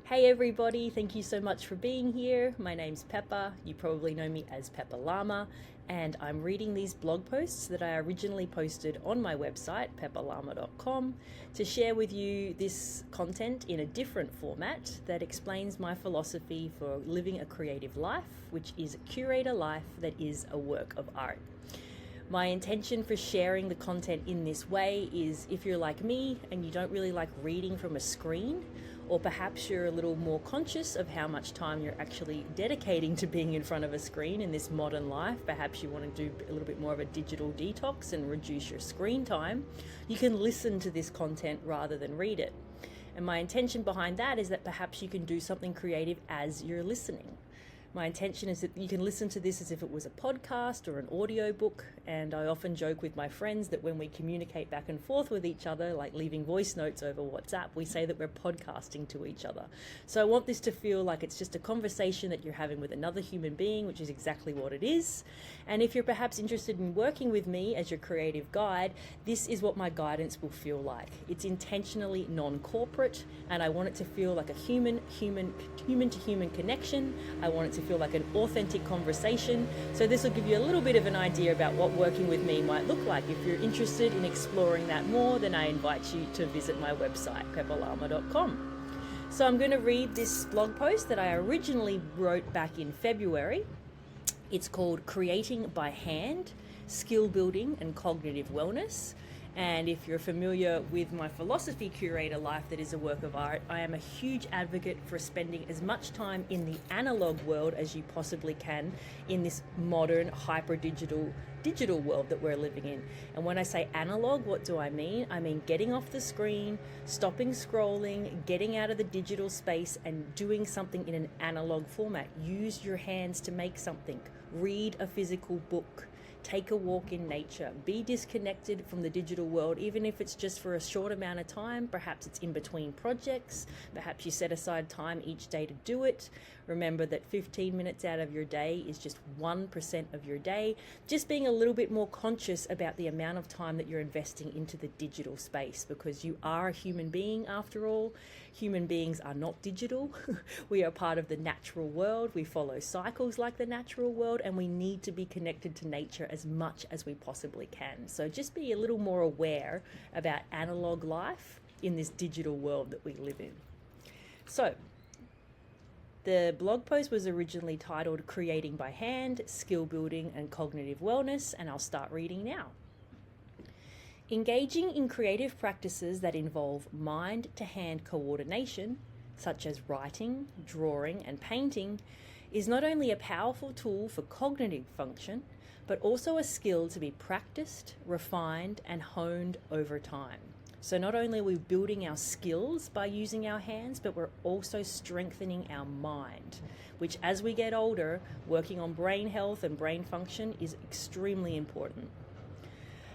Hey everybody, thank you so much for being here. My name's Pepper. You probably know me as Pepper Llama, and I'm reading these blog posts that I originally posted on my website, pepperllama.com, to share with you this content in a different format that explains my philosophy for living a creative life, which is curate a life that is a work of art. My intention for sharing the content in this way is if you're like me and you don't really like reading from a screen, or perhaps you're a little more conscious of how much time you're actually dedicating to being in front of a screen in this modern life, perhaps you want to do a little bit more of a digital detox and reduce your screen time, you can listen to this content rather than read it. And my intention behind that is that perhaps you can do something creative as you're listening. My intention is that you can listen to this as if it was a podcast or an audio book, and I often joke with my friends that when we communicate back and forth with each other, like leaving voice notes over WhatsApp, we say that we're podcasting to each other. So I want this to feel like it's just a conversation that you're having with another human being, which is exactly what it is. And if you're perhaps interested in working with me as your creative guide, this is what my guidance will feel like. It's intentionally non-corporate, and I want it to feel like a human to human connection. I want it to feel like an authentic conversation. So this will give you a little bit of an idea about what working with me might look like. If you're interested in exploring that more, then I invite you to visit my website, pepperllama.com. So I'm going to read this blog post that I originally wrote back in February. It's called Creating by Hand, Skill Building and Cognitive Wellness. And if you're familiar with my philosophy, curate a life that is a work of art, I am a huge advocate for spending as much time in the analog world as you possibly can in this modern, hyper-digital world that we're living in. And when I say analog, what do I mean? I mean getting off the screen, stopping scrolling, getting out of the digital space and doing something in an analog format. Use your hands to make something. Read a physical book. Take a walk in nature. Be disconnected from the digital world, even if it's just for a short amount of time. Perhaps it's in between projects. Perhaps you set aside time each day to do it. Remember that 15 minutes out of your day is just 1% of your day. Just being a little bit more conscious about the amount of time that you're investing into the digital space, because you are a human being after all. Human beings are not digital. We are part of the natural world. We follow cycles like the natural world, and we need to be connected to nature as much as we possibly can. So just be a little more aware about analog life in this digital world that we live in. So the blog post was originally titled Creating by Hand, Skill Building and Cognitive Wellness, and I'll start reading now. Engaging in creative practices that involve mind-to-hand coordination, such as writing, drawing, and painting, is not only a powerful tool for cognitive function, but also a skill to be practiced, refined, and honed over time. So not only are we building our skills by using our hands, but we're also strengthening our mind, which as we get older, working on brain health and brain function is extremely important.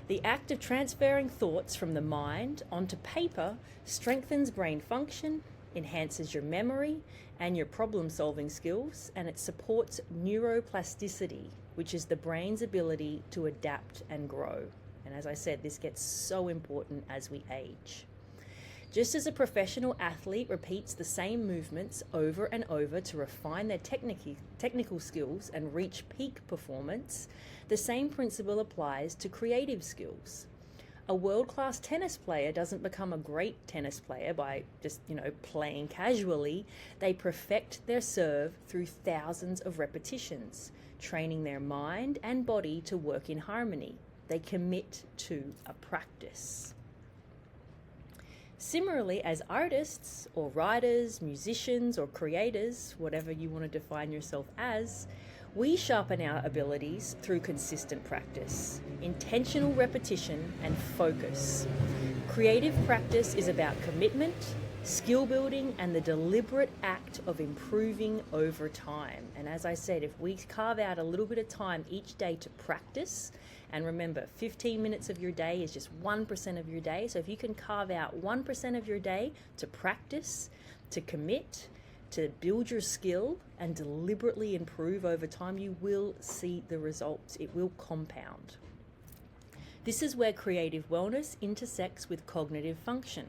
The act of transferring thoughts from the mind onto paper strengthens brain function, enhances your memory and your problem-solving skills, and it supports neuroplasticity, which is the brain's ability to adapt and grow. And as I said, this gets so important as we age. Just as a professional athlete repeats the same movements over and over to refine their technical skills and reach peak performance, the same principle applies to creative skills. A world-class tennis player doesn't become a great tennis player by just, playing casually. They perfect their serve through thousands of repetitions, training their mind and body to work in harmony. They commit to a practice. Similarly, as artists or writers, musicians or creators, whatever you want to define yourself as, we sharpen our abilities through consistent practice, intentional repetition, and focus. Creative practice is about commitment, skill building, and the deliberate act of improving over time. And as I said, if we carve out a little bit of time each day to practice, and remember, 15 minutes of your day is just 1% of your day. So if you can carve out 1% of your day to practice, to commit, to build your skill and deliberately improve over time, you will see the results. It will compound. This is where creative wellness intersects with cognitive function.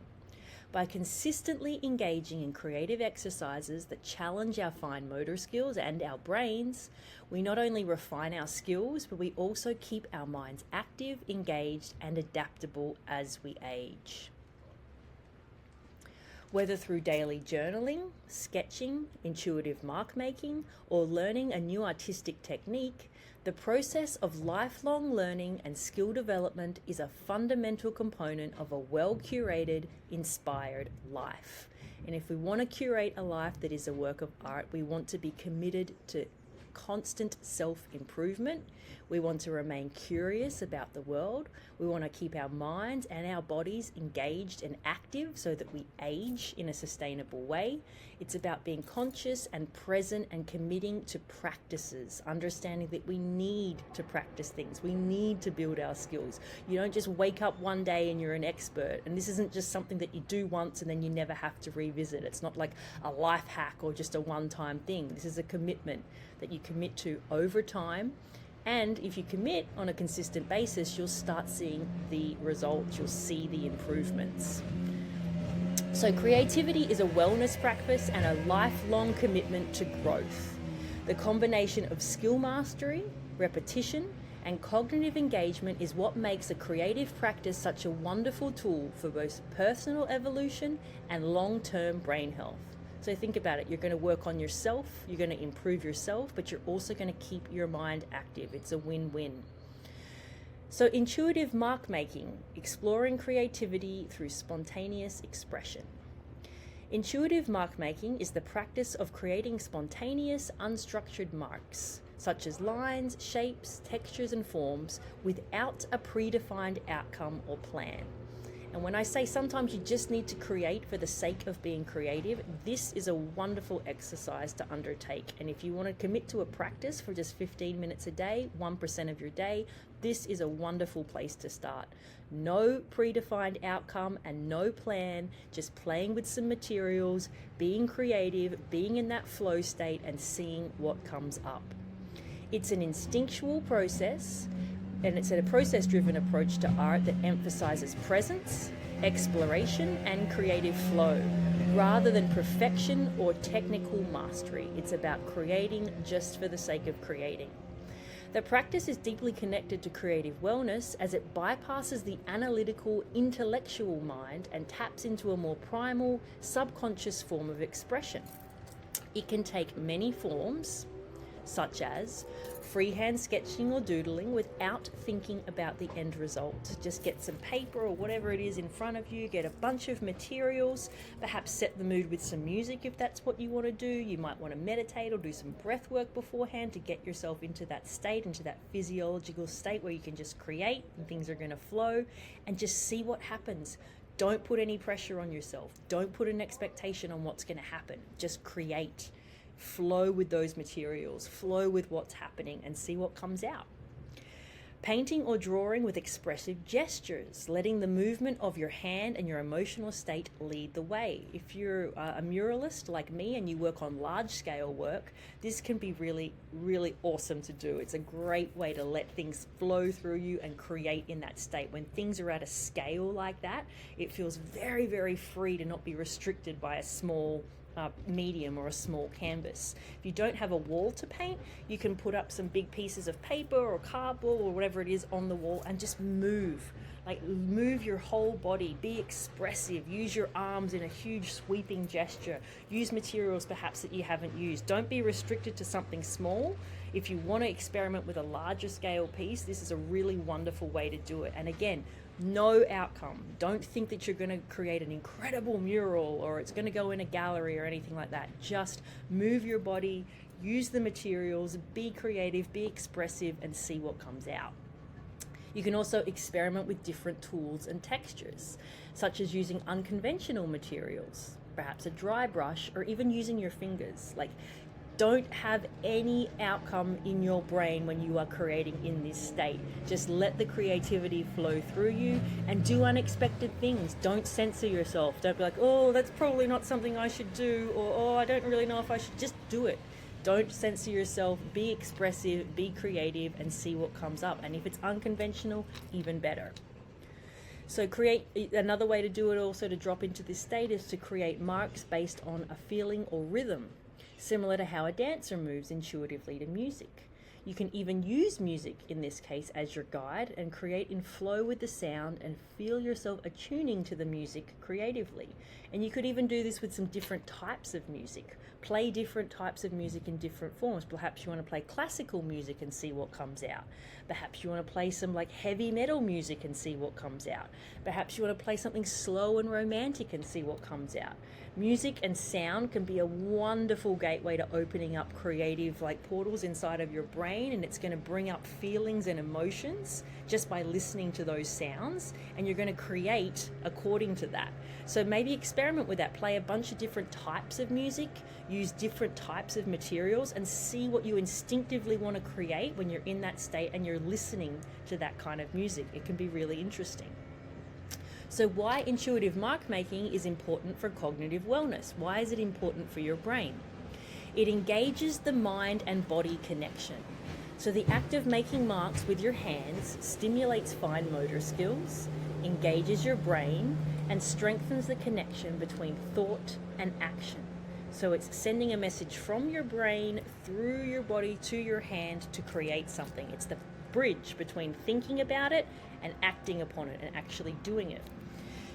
By consistently engaging in creative exercises that challenge our fine motor skills and our brains, we not only refine our skills, but we also keep our minds active, engaged, and adaptable as we age. Whether through daily journaling, sketching, intuitive mark making, or learning a new artistic technique, the process of lifelong learning and skill development is a fundamental component of a well-curated, inspired life. And if we want to curate a life that is a work of art, we want to be committed to constant self-improvement. We want to remain curious about the world. We want to keep our minds and our bodies engaged and active so that we age in a sustainable way. It's about being conscious and present and committing to practices, understanding that we need to practice things. We need to build our skills. You don't just wake up one day and you're an expert. And this isn't just something that you do once and then you never have to revisit. It's not like a life hack or just a one-time thing. This is a commitment that you commit to over time. And if you commit on a consistent basis, you'll start seeing the results, you'll see the improvements. So creativity is a wellness practice and a lifelong commitment to growth. The combination of skill mastery, repetition, and cognitive engagement is what makes a creative practice such a wonderful tool for both personal evolution and long-term brain health. So think about it. You're going to work on yourself, you're going to improve yourself, but you're also going to keep your mind active. It's a win-win. So intuitive mark making, exploring creativity through spontaneous expression. Intuitive mark making is the practice of creating spontaneous, unstructured marks, such as lines, shapes, textures, and forms, without a predefined outcome or plan. And when I say sometimes you just need to create for the sake of being creative, this is a wonderful exercise to undertake. And if you want to commit to a practice for just 15 minutes a day, 1% of your day, this is a wonderful place to start. No predefined outcome and no plan, just playing with some materials, being creative, being in that flow state and seeing what comes up. It's an instinctual process. And it's a process-driven approach to art that emphasizes presence, exploration, and creative flow, rather than perfection or technical mastery. It's about creating just for the sake of creating. The practice is deeply connected to creative wellness as it bypasses the analytical, intellectual mind and taps into a more primal, subconscious form of expression. It can take many forms, such as freehand sketching or doodling without thinking about the end result. Just get some paper or whatever it is in front of you, get a bunch of materials, perhaps set the mood with some music if that's what you want to do. You might want to meditate or do some breath work beforehand to get yourself into that state, into that physiological state where you can just create and things are going to flow, and just see what happens. Don't put any pressure on yourself. Don't put an expectation on what's going to happen. Just create. Flow with those materials, flow with what's happening and see what comes out. Painting or drawing with expressive gestures, letting the movement of your hand and your emotional state lead the way. If you're a muralist like me and you work on large scale work, this can be really, really awesome to do. It's a great way to let things flow through you and create in that state. When things are at a scale like that, it feels very, very free to not be restricted by a small medium or a small canvas. If you don't have a wall to paint, you can put up some big pieces of paper or cardboard or whatever it is on the wall and just move. Like move your whole body, be expressive, use your arms in a huge sweeping gesture, use materials perhaps that you haven't used. Don't be restricted to something small. If you want to experiment with a larger scale piece, this is a really wonderful way to do it. And again, no outcome. Don't think that you're going to create an incredible mural or it's going to go in a gallery or anything like that. Just move your body, use the materials, be creative, be expressive, and see what comes out. You can also experiment with different tools and textures, such as using unconventional materials, perhaps a dry brush, or even using your fingers. Don't have any outcome in your brain when you are creating in this state. Just let the creativity flow through you and do unexpected things. Don't censor yourself. Don't be like, oh, that's probably not something I should do, or oh, I don't really know if I should. Just do it. Don't censor yourself. Be expressive, be creative, and see what comes up. And if it's unconventional, even better. So another way to do it, also to drop into this state, is to create marks based on a feeling or rhythm, similar to how a dancer moves intuitively to music. You can even use music in this case as your guide and create in flow with the sound and feel yourself attuning to the music creatively. And you could even do this with some different types of music. Play different types of music in different forms. Perhaps you want to play classical music and see what comes out. Perhaps you want to play some like heavy metal music and see what comes out. Perhaps you want to play something slow and romantic and see what comes out. Music and sound can be a wonderful gateway to opening up creative like portals inside of your brain, and it's going to bring up feelings and emotions just by listening to those sounds, and you're going to create according to that. So maybe experiment with that. Play a bunch of different types of music, use different types of materials, and see what you instinctively want to create when you're in that state and you're listening to that kind of music. It can be really interesting. So why intuitive mark making is important for cognitive wellness? Why is it important for your brain? It engages the mind and body connection. So the act of making marks with your hands stimulates fine motor skills, engages your brain, and strengthens the connection between thought and action. So it's sending a message from your brain through your body to your hand to create something. It's the bridge between thinking about it and acting upon it and actually doing it.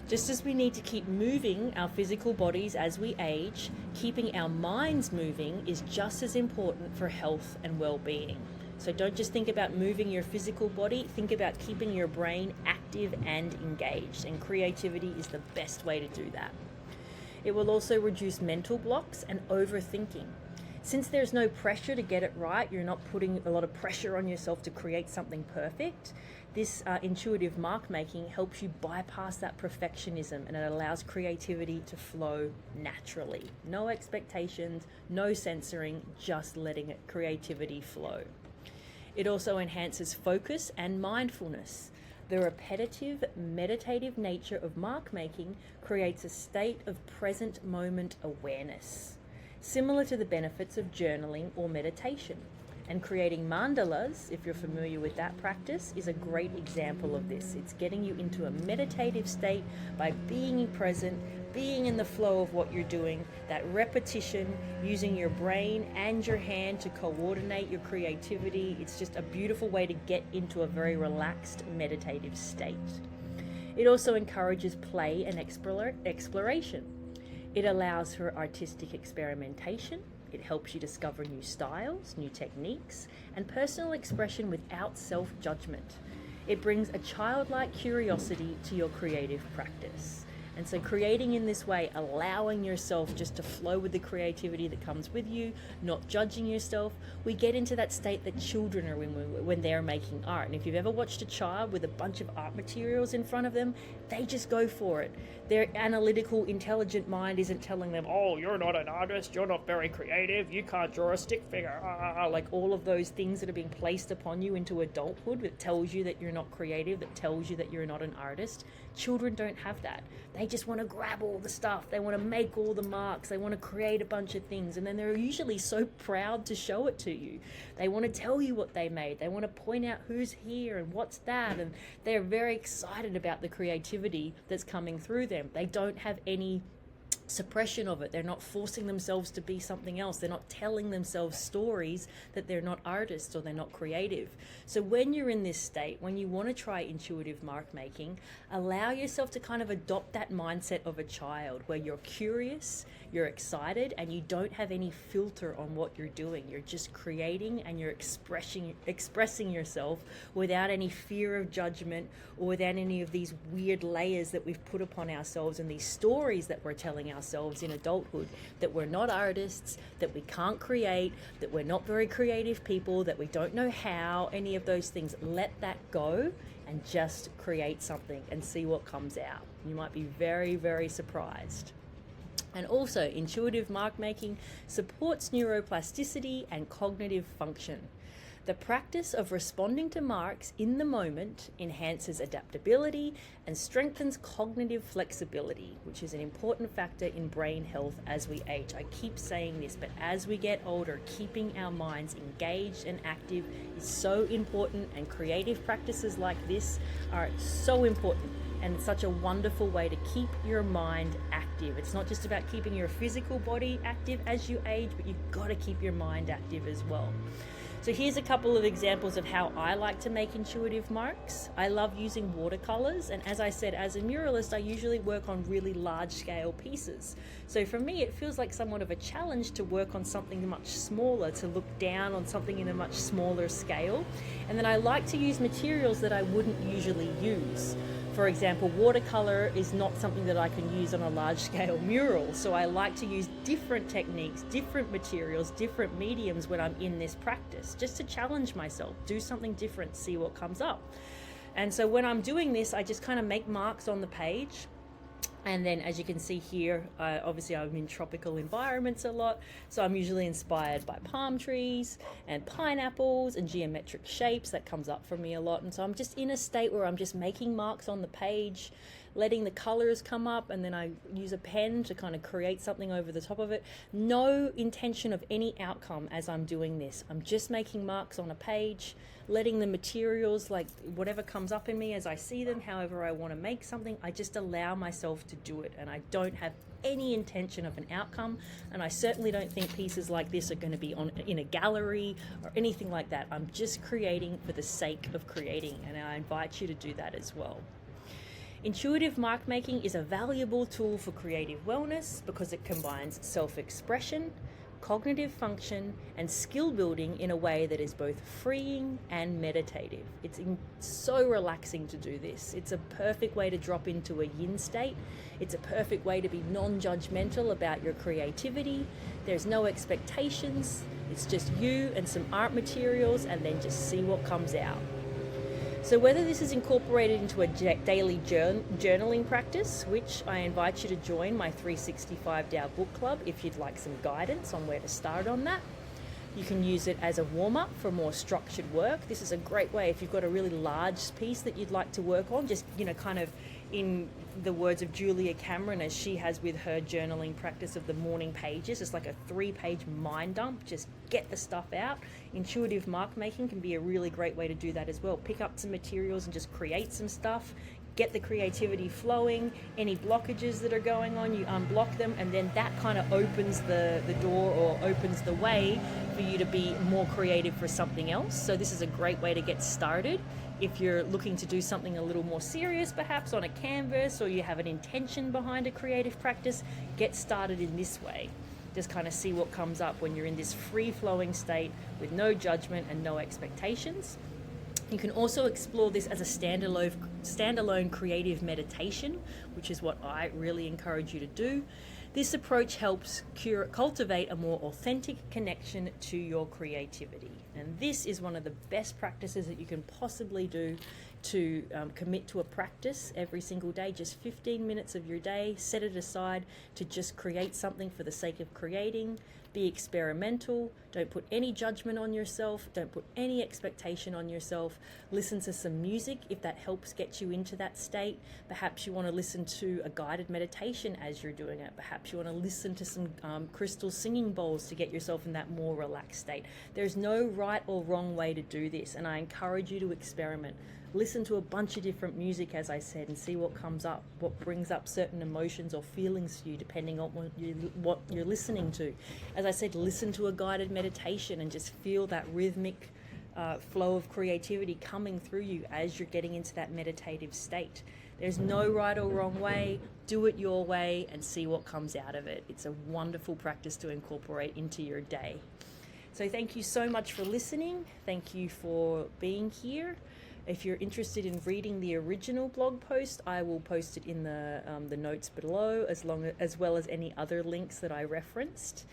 Just as we need to keep moving our physical bodies as we age, keeping our minds moving is just as important for health and well-being. So don't just think about moving your physical body, think about keeping your brain active and engaged, and creativity is the best way to do that. It will also reduce mental blocks and overthinking. Since there's no pressure to get it right, you're not putting a lot of pressure on yourself to create something perfect. This intuitive mark making helps you bypass that perfectionism, and it allows creativity to flow naturally. No expectations, no censoring, just letting creativity flow. It also enhances focus and mindfulness. The repetitive, meditative nature of mark making creates a state of present moment awareness, similar to the benefits of journaling or meditation. And creating mandalas, if you're familiar with that practice, is a great example of this. It's getting you into a meditative state by being present, being in the flow of what you're doing, that repetition, using your brain and your hand to coordinate your creativity. It's just a beautiful way to get into a very relaxed meditative state. It also encourages play and exploration. It allows for artistic experimentation. It helps you discover new styles, new techniques, and personal expression without self-judgment. It brings a childlike curiosity to your creative practice. And so creating in this way, allowing yourself just to flow with the creativity that comes with you, not judging yourself, we get into that state that children are in when they're making art. And if you've ever watched a child with a bunch of art materials in front of them, they just go for it. Their analytical, intelligent mind isn't telling them, oh, you're not an artist, you're not very creative, you can't draw a stick figure, like all of those things that are being placed upon you into adulthood that tells you that you're not creative, that tells you that you're not an artist. Children don't have that. They just want to grab all the stuff. They want to make all the marks. They want to create a bunch of things. And then they're usually so proud to show it to you. They want to tell you what they made. They want to point out who's here and what's that. And they're very excited about the creativity that's coming through them. They don't have any suppression of it. They're not forcing themselves to be something else. They're not telling themselves stories that they're not artists or they're not creative. So when you're in this state, when you want to try intuitive mark making, allow yourself to kind of adopt that mindset of a child where you're curious, you're excited, and you don't have any filter on what you're doing. You're just creating and you're expressing yourself without any fear of judgment or without any of these weird layers that we've put upon ourselves and these stories that we're telling ourselves in adulthood, that we're not artists, that we can't create, that we're not very creative people, that we don't know how, any of those things. Let that go and just create something and see what comes out. You might be very, very surprised. And also, intuitive mark making supports neuroplasticity and cognitive function. The practice of responding to marks in the moment enhances adaptability and strengthens cognitive flexibility, which is an important factor in brain health as we age. I keep saying this, but as we get older, keeping our minds engaged and active is so important, and creative practices like this are so important and it's such a wonderful way to keep your mind active. It's not just about keeping your physical body active as you age, but you've got to keep your mind active as well. So here's a couple of examples of how I like to make intuitive marks. I love using watercolors, and as I said, as a muralist, I usually work on really large scale pieces. So for me, it feels like somewhat of a challenge to work on something much smaller, to look down on something in a much smaller scale. And then I like to use materials that I wouldn't usually use. For example, watercolor is not something that I can use on a large scale mural. So I like to use different techniques, different materials, different mediums when I'm in this practice, just to challenge myself, do something different, see what comes up. And so when I'm doing this, I just kind of make marks on the page. And then as you can see here, obviously I'm in tropical environments a lot, so I'm usually inspired by palm trees and pineapples and geometric shapes. That comes up for me a lot. And so I'm just in a state where I'm just making marks on the page, letting the colors come up, and then I use a pen to kind of create something over the top of it. No intention of any outcome as I'm doing this. I'm just making marks on a page, letting the materials, like whatever comes up in me as I see them, however I want to make something, I just allow myself to do it, and I don't have any intention of an outcome. And I certainly don't think pieces like this are going to be in a gallery or anything like that. I'm just creating for the sake of creating, and I invite you to do that as well. Intuitive mark making is a valuable tool for creative wellness because it combines self-expression, cognitive function, and skill building in a way that is both freeing and meditative. It's so relaxing to do this. It's a perfect way to drop into a yin state. It's a perfect way to be non-judgmental about your creativity. There's no expectations. It's just you and some art materials, and then just see what comes out. So whether this is incorporated into a daily journaling practice, which I invite you to join my 365-day book club if you'd like some guidance on where to start on that. You can use it as a warm-up for more structured work. This is a great way if you've got a really large piece that you'd like to work on, just, kind of in the words of Julia Cameron, as she has with her journaling practice of the morning pages. It's like a 3-page mind dump. Just get the stuff out. Intuitive mark making can be a really great way to do that as well. Pick up some materials and just create some stuff. Get the creativity flowing. Any blockages that are going on, you unblock them, and then that kind of opens the door, or opens the way for you to be more creative for something else. So this is a great way to get started. If you're looking to do something a little more serious, perhaps on a canvas, or you have an intention behind a creative practice, get started in this way. Just kind of see what comes up when you're in this free-flowing state with no judgment and no expectations. You can also explore this as a standalone creative meditation, which is what I really encourage you to do. This approach helps cultivate a more authentic connection to your creativity. And this is one of the best practices that you can possibly do to commit to a practice every single day. Just 15 minutes of your day, set it aside to just create something for the sake of creating. Be experimental. Don't put any judgment on yourself. Don't put any expectation on yourself. Listen to some music if that helps get you into that state. Perhaps you want to listen to a guided meditation as you're doing it. Perhaps you want to listen to some crystal singing bowls to get yourself in that more relaxed state. There's no right or wrong way to do this, and I encourage you to experiment. Listen to a bunch of different music, as I said, and see what comes up, what brings up certain emotions or feelings for you, depending on what you're listening to. As I said, listen to a guided meditation and just feel that rhythmic flow of creativity coming through you as you're getting into that meditative state. There's no right or wrong way. Do it your way and see what comes out of it. It's a wonderful practice to incorporate into your day. So thank you so much for listening. Thank you for being here. If you're interested in reading the original blog post, I will post it in the notes below, as well as any other links that I referenced.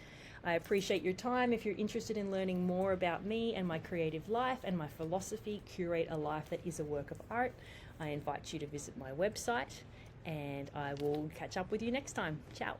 I appreciate your time. If you're interested in learning more about me and my creative life and my philosophy, Curate a Life That Is a Work of Art, I invite you to visit my website, and I will catch up with you next time. Ciao.